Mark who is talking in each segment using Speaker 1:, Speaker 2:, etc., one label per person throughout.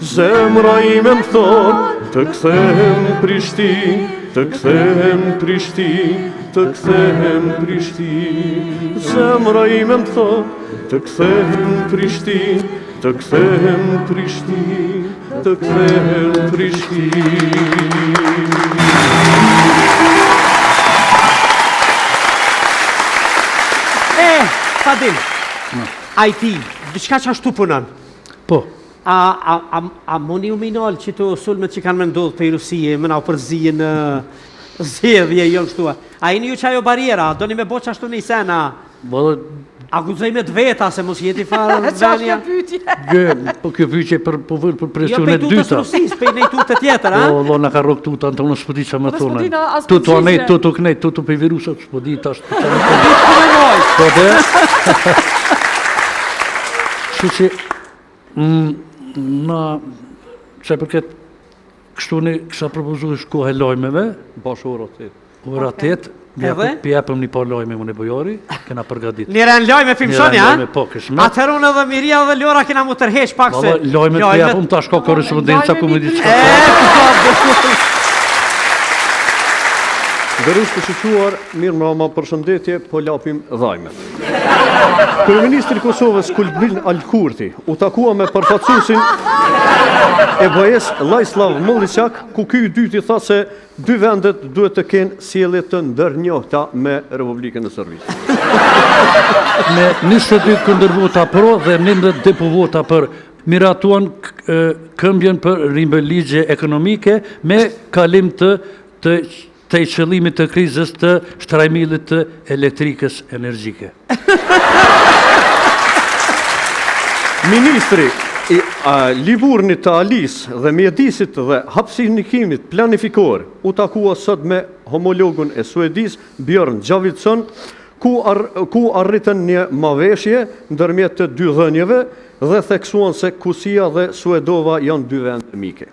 Speaker 1: zemra ime më thot, të kthehem Prishtinë, të kthehem Prishtinë, të kthehem Prishtinë. Zemra ime më thot, të kthehem Prishtinë, të kthehem Prishtinë, të kthehem Prishtinë.
Speaker 2: Fadil, IT, diçka që ashtu punon?
Speaker 3: Po.
Speaker 2: A moni u minol që të sulmet që kanë me ndodhë për Rusie, më na u përzi në zjedhje jonë shtua. A i një ju që ajo bariera, do një me bo që ashtu një sena? A guzoj me të veta, se mos jeti farë në venja?
Speaker 3: Po kjo pyetje për presionet dyta.
Speaker 2: Jo për tutës Rusis, për një tutë tjetër, a?
Speaker 3: Po, na ka rok tuta, në në shpëdi që më thonë. Tutu anej, tutu knej, tutu për virusat, shpëdi të ashtë që më thonë. Po dhe? Shtu që, na, që përket, kështu një kësha propozu shkohe lojmeve.
Speaker 1: Bashkë ora 8.
Speaker 3: Ora 8. Pjepëm një par lojme më në bojori, kena përgadit.
Speaker 2: Njëre në lojme filmshoni, a?
Speaker 3: Po, këshme.
Speaker 2: Atëherun edhe Miria dhe Lora kena mu tërhesh pak se...
Speaker 3: Lojme të pjepëm të ashko korrespondenca ku me ditë që...
Speaker 1: Dërus të shëquar, mirë mrama përshëndetje, po lapim dhajme. Kryeministri Kosovës Kulbin Alkurti u takua me përfaqësuesin e BE-s Lajslav Molliçak, ku ky i dyti tha se dy vendet duhet të kenë sjellje të ndërnjohta me Republikën e Serbisë.
Speaker 3: Me 22 kundërvota pro dhe 19 depovota për miratuan këmbjen për rimbëligje ekonomike me kalim të i qëllimit të krizës të shtrajmilit të elektrikës energjike.
Speaker 1: Ministri i Livurnit të Alis dhe Mjedisit dhe hapësirnikimit planifikor u takua sot me homologun e Suedis, Björn Gjavitson, ku arritën një marrëveshje ndërmjet të dy dhënieve dhe theksuan se Kusia dhe Suedova janë dy vende mike.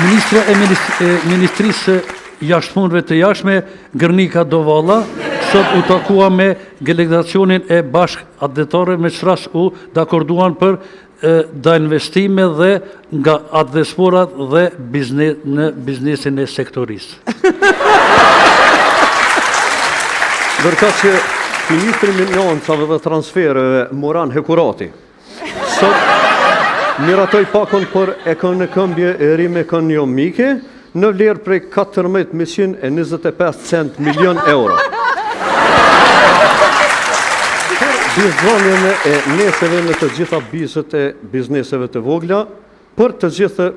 Speaker 3: Ministra e Ministrisë Jashtëpunëve të Jashtme, Gërnika Dovalla, sot u takua me delegacionin e bashkë adetare me qëras u dakorduan për da investime dhe nga advesporat dhe në biznesin e sektorisë.
Speaker 1: Ndërka që Ministri Financave dhe Transfereve Moran Hekurati, sot miratoj pakon për këmbje e rime ekonomike në vlerë prej 14.125 milion euro. Bizdhënien e neseve në të gjitha bizët e bizneseve të vogla për të gjithë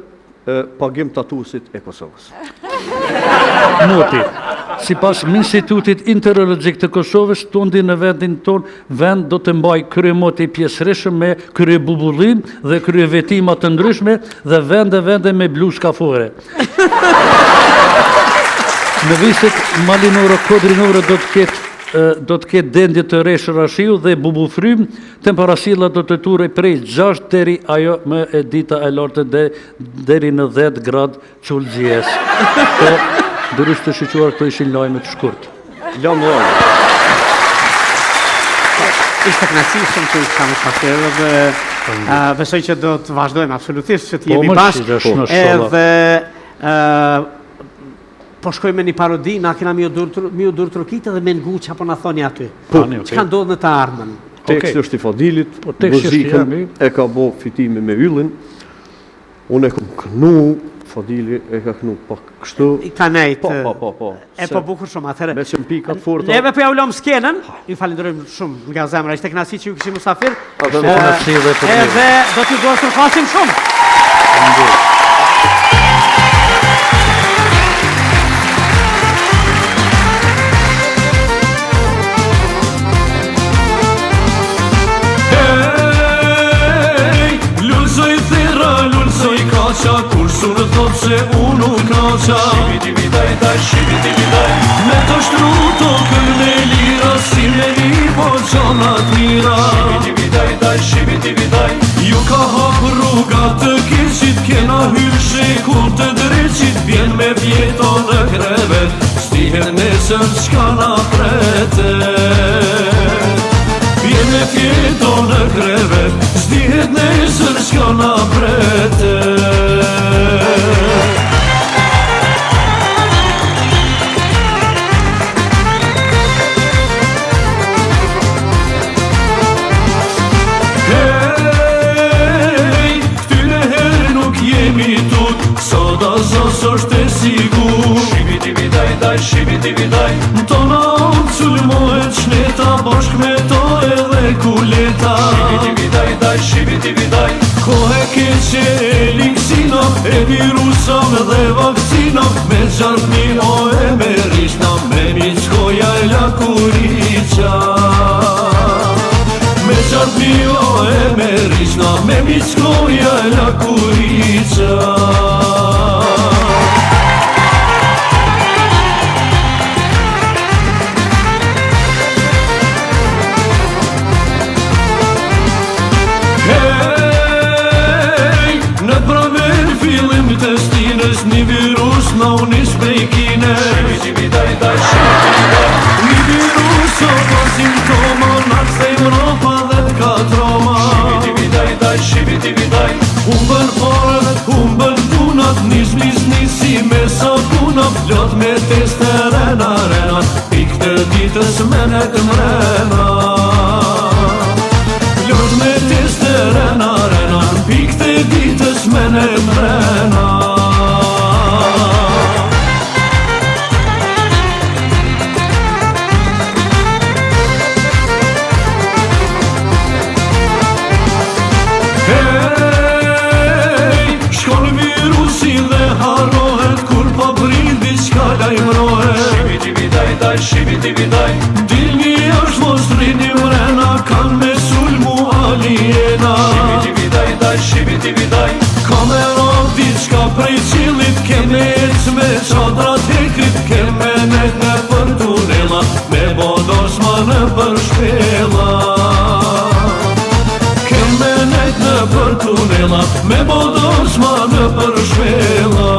Speaker 1: pagim tatusit e Kosovës.
Speaker 3: Noti, si pas Institutit Interologjik të Kosovës, tondi në vendin ton, vend do të mbaj kryemoti pjesërishëm me kryebubullim dhe kryevetima të ndryshme dhe vende me blush kafore. Në viset malinore, kodrinore do të ketë dendje të reshë rashiu dhe bubufrym, temperasilla do të ture prej 6 deri ajo më e dita e lartë deri në 10 grad çullgjes. Po, dërys të shqyquar këto ishin lajme të shkurt.
Speaker 1: Lajme.
Speaker 2: Ishte knasi shumë të kamë pasherë dhe besoj që do të vazhdojmë absolutisht që të jemi bashkë edhe po shkojmë me një parodi, na kena mi u dur trukitë dhe me ngu që apo na thoni aty. Që ka ndodhë në të ardhmen.
Speaker 1: Teksti është i Fadilit, muzikën e ka bo fitimi me yllin, unë e kam kënu, Fadili e ka kënu pak kështu.
Speaker 2: I ka nejtë.
Speaker 1: Po.
Speaker 2: E po bukur shumë atëre.
Speaker 1: Me që mpikat forta.
Speaker 2: Neve për ja ulom skenën, ju falenderojmë shumë nga zemra, ishte knasi që ju këshim musafir. Edhe do t'ju duhet të fasim shumë.
Speaker 4: Kur surë thot se unë u kaqa Shibidi-bidaj Me të shtru tokën me lira Si me një po gjonat mira Shibidi-bidaj Ju ka hapë rruga të kirqit Kena hyrë shekull të dreqit Vjen me vjeto në krevet Stihen nesër qka na pretet Vjen me fjeto në krevet, s'dihet nesër s'ka na prete. Hej, këtyre herë nuk jemi tut, sot azos është e sigur. Shibiti-bidaj, shibiti-bidaj, tona unë sulmohet shneta, bashk me to edhe kuleta. Shibiti-bidaj, shibiti-bidaj, kohë keqe e liksina, e virusam dhe vaksina, me qartni o e me rishna, me miçkoja e lakuriqa. Me qartni o e me rishna, me miçkoja e lakuriqa. Hej, në praver fillim të stinës, një virus na unis prej kine. Shibiti-bidaj, shibiti-bidaj, një virus o pa simptoma, na kthejmë ropa dhe t'katroma. Shibiti-bidaj, shibiti-bidaj, humbën forët, humbën punat, nisi me sapunat, plot me teste rena, pik të ditës menet mrena. Plot me teste rena, pik të ditës menet mrena. Hej, shkon virusi dhe harrohet, kur pa prit diçka lajmërohet. Shibiti-bidaj, shibiti-bidaj, dilni është mos rini mrena, kan me sulmu aliena. Shibiti-bidaj, shibiti-bidaj, kamera diçka prej qilit, keme ec me qadrat hekrit, keme net në për tunela, me bodosma në për shpela. Keme net në për tunela, me bodosma në për shpela.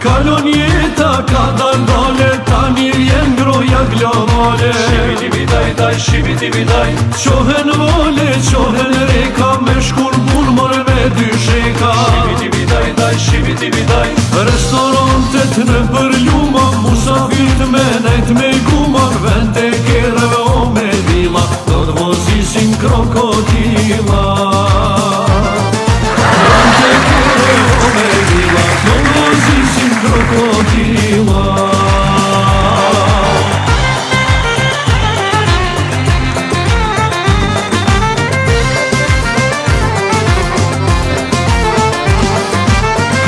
Speaker 4: Kalon jeta ka dale, tani vjen groja globale. Shibiti-bidaj, shibiti-bidaj, qohen vole, qohen reka, me shkur pulmor me dy sheka. Shibiti-bidaj, shibiti-bidaj, restorantet në përljuma, musafirt me nejt me guma, vend e kereve o me vila, do t'vozisin krokodila. Vend e kereve o me vila, do t'vozisin krokodila.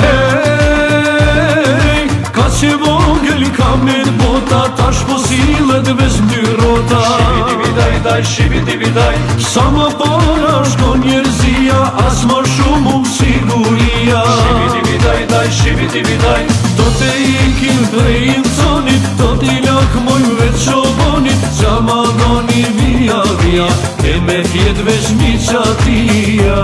Speaker 4: Hej, ka që vogël kamit bota, tash po sillet veç dy rota. Shibiti-bidaj, shibiti-bidaj, sa më para shkon njerëzia, as më shumë u siguria. Shibiti-bidaj, shibiti-bidaj, do të ikim prej insonit, do t'i lakmojmë veç qobonit, Gjamadoni via, e me fjet veç miqatia.